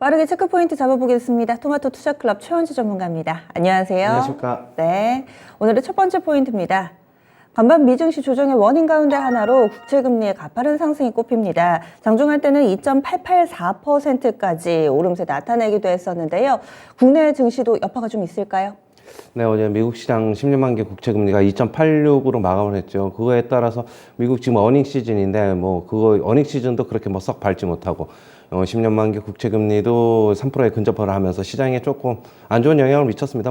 빠르게 체크포인트 잡아보겠습니다. 토마토 투자클럽 최원지 전문가입니다. 안녕하세요. 안녕하십니까. 네, 오늘의 첫 번째 포인트입니다. 반반 미증시 조정의 원인 가운데 하나로 국채금리의 가파른 상승이 꼽힙니다. 장중할 때는 2.884%까지 오름세 나타내기도 했었는데요. 국내 증시도 여파가 좀 있을까요? 네, 어제 미국 시장 10년만기 국채금리가 2.86으로 마감을 했죠. 그거에 따라서 미국 지금 어닝 시즌인데 그거 어닝 시즌도 그렇게 썩 밟지 못하고 10년만기 국채금리도 3%에 근접을 하면서 시장에 조금 안 좋은 영향을 미쳤습니다.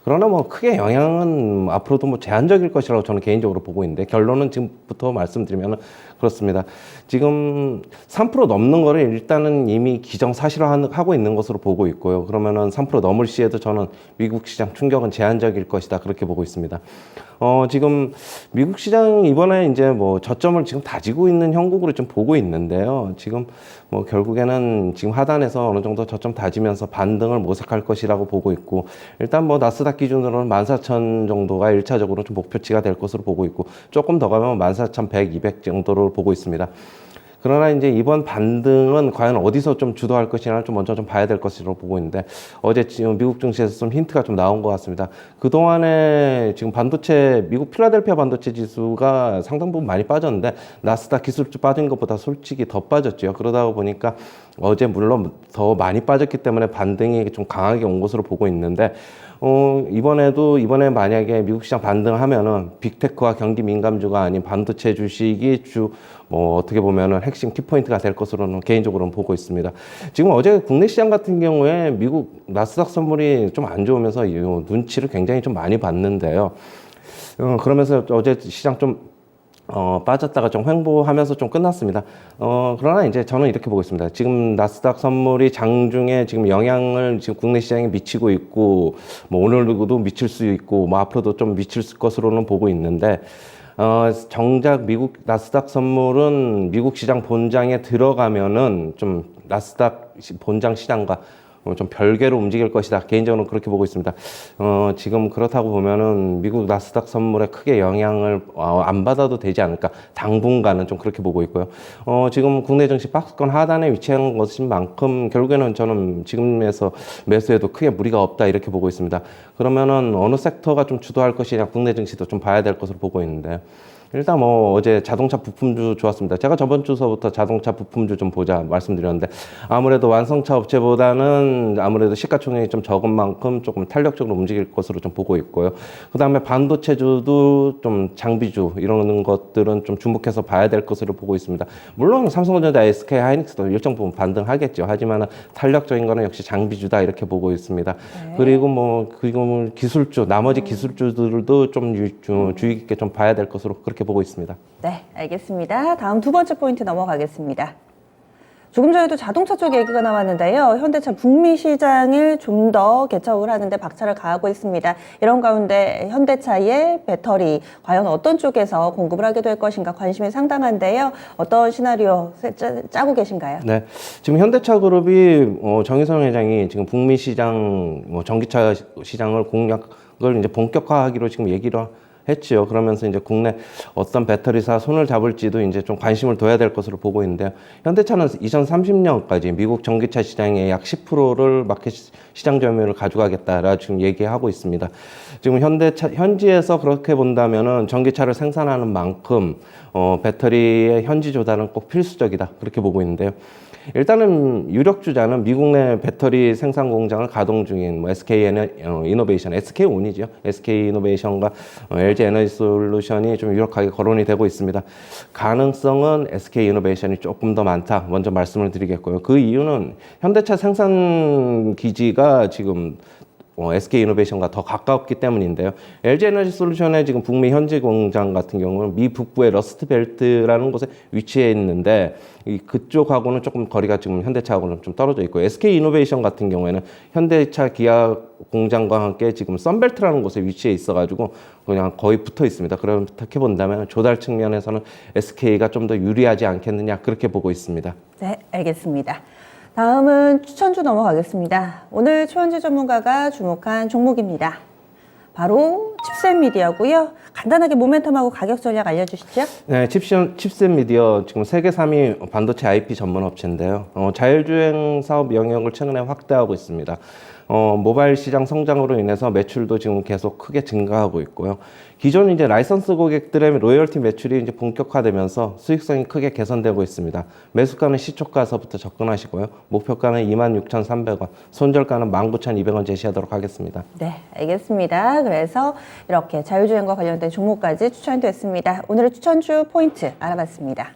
그러나 크게 영향은 앞으로도 제한적일 것이라고 저는 개인적으로 보고 있는데, 결론은 지금부터 말씀드리면 그렇습니다. 지금 3% 넘는 거를 일단은 이미 기정사실화하고 있는 것으로 보고 있고요. 그러면은 3% 넘을 시에도 저는 미국 시장 충격은 제한적일 것이다, 그렇게 보고 있습니다. 지금 미국 시장 이번에 이제 저점을 지금 다지고 있는 형국으로 좀 보고 있는데요. 지금 결국에는 지금 하단에서 어느 정도 저점 다지면서 반등을 모색할 것이라고 보고 있고, 일단 나스닥 기준으로는 14,000 정도가 1차적으로 좀 목표치가 될 것으로 보고 있고, 조금 더 가면 14,100, 200 정도로 보고 있습니다. 그러나 이제 이번 반등은 과연 어디서 좀 주도할 것이냐를 좀 먼저 좀 봐야 될 것으로 보고 있는데, 어제 지금 미국 증시에서 좀 힌트가 좀 나온 것 같습니다. 그동안에 지금 미국 필라델피아 반도체 지수가 상당 부분 많이 빠졌는데, 나스닥 기술주 빠진 것보다 솔직히 더 빠졌죠. 그러다 보니까 어제 물론 더 많이 빠졌기 때문에 반등이 좀 강하게 온 것으로 보고 있는데, 이번에 만약에 미국 시장 반등하면은 빅테크와 경기 민감주가 아닌 반도체 주식이 어떻게 보면은 핵심 키포인트가 될 것으로는 개인적으로는 보고 있습니다. 지금 어제 국내 시장 같은 경우에 미국 나스닥 선물이 좀 안 좋으면서 이 눈치를 굉장히 좀 많이 봤는데요. 그러면서 어제 시장 좀 빠졌다가 좀 횡보하면서 좀 끝났습니다. 그러나 이제 저는 이렇게 보고 있습니다. 지금 나스닥 선물이 장중에 지금 영향을 지금 국내 시장에 미치고 있고, 오늘도 미칠 수 있고, 앞으로도 좀 미칠 것으로는 보고 있는데, 정작 미국 나스닥 선물은 미국 시장 본장에 들어가면은 좀 나스닥 본장 시장과 좀 별개로 움직일 것이다, 개인적으로 그렇게 보고 있습니다. 지금 그렇다고 보면은 미국 나스닥 선물에 크게 영향을 안 받아도 되지 않을까, 당분간은 좀 그렇게 보고 있고요. 지금 국내 증시 박스권 하단에 위치한 것인 만큼 결국에는 저는 지금에서 매수해도 크게 무리가 없다, 이렇게 보고 있습니다. 그러면은 어느 섹터가 좀 주도할 것이냐, 국내 증시도 좀 봐야 될 것으로 보고 있는데, 일단 어제 자동차 부품주 좋았습니다. 제가 저번 주서부터 자동차 부품주 좀 보자 말씀드렸는데, 아무래도 완성차 업체보다는 아무래도 시가총액이 좀 적은 만큼 조금 탄력적으로 움직일 것으로 좀 보고 있고요. 그 다음에 반도체주도 좀 장비주 이런 것들은 좀 주목해서 봐야 될 것으로 보고 있습니다. 물론 삼성전자, SK 하이닉스도 일정 부분 반등하겠죠. 하지만 탄력적인 거는 역시 장비주다, 이렇게 보고 있습니다. 네. 그리고 기술주, 나머지 기술주들도 좀 주의 깊게 좀 봐야 될 것으로 그렇게 보고 있습니다. 네, 알겠습니다. 다음 두 번째 포인트 넘어가겠습니다. 조금 전에도 자동차 쪽 얘기가 나왔는데요. 현대차 북미 시장을 좀 더 개척을 하는데 박차를 가하고 있습니다. 이런 가운데 현대차의 배터리 과연 어떤 쪽에서 공급을 하게 될 것인가 관심이 상당한데요. 어떤 시나리오 짜고 계신가요? 네, 지금 현대차 그룹이 정의선 회장이 지금 북미 시장 전기차 시장을 공략을 이제 본격화하기로 지금 얘기를 했지요. 그러면서 이제 국내 어떤 배터리사 손을 잡을지도 이제 좀 관심을 둬야 될 것으로 보고 있는데요. 현대차는 2030년까지 미국 전기차 시장의 약 10%를 마켓 시장 점유율을 가져가겠다라 지금 얘기하고 있습니다. 지금 현지에서 그렇게 본다면은 전기차를 생산하는 만큼 배터리의 현지 조달은 꼭 필수적이다, 그렇게 보고 있는데요. 일단은 유력 주자는 미국 내 배터리 생산 공장을 가동 중인 SK 이노베이션, SK온이죠. SK 이노베이션과 LG 에너지 솔루션이 좀 유력하게 거론이 되고 있습니다. 가능성은 SK 이노베이션이 조금 더 많다, 먼저 말씀을 드리겠고요. 그 이유는 현대차 생산 기지가 지금 SK 이노베이션과 더 가깝기 때문인데요. LG 에너지 솔루션의 지금 북미 현지 공장 같은 경우는 미 북부의 러스트 벨트라는 곳에 위치해 있는데, 그쪽하고는 조금 거리가 지금 현대차하고는 좀 떨어져 있고, SK 이노베이션 같은 경우에는 현대차 기아 공장과 함께 지금 썬벨트라는 곳에 위치해 있어가지고 그냥 거의 붙어 있습니다. 그렇게 본다면 조달 측면에서는 SK가 좀 더 유리하지 않겠느냐, 그렇게 보고 있습니다. 네, 알겠습니다. 다음은 추천주 넘어가겠습니다. 오늘 최원지 전문가가 주목한 종목입니다. 바로 칩셋 미디어고요. 간단하게 모멘텀하고 가격 전략 알려주시죠. 네, 칩셋 미디어 지금 세계 3위 반도체 IP 전문 업체인데요. 자율주행 사업 영역을 최근에 확대하고 있습니다. 모바일 시장 성장으로 인해서 매출도 지금 계속 크게 증가하고 있고요. 기존 이제 라이선스 고객들의 로열티 매출이 이제 본격화되면서 수익성이 크게 개선되고 있습니다. 매수가는 시초가서부터 접근하시고요. 목표가는 26,300원, 손절가는 19,200원 제시하도록 하겠습니다. 네, 알겠습니다. 그래서 이렇게 자율주행과 관련된 종목까지 추천됐습니다. 오늘의 추천주 포인트 알아봤습니다.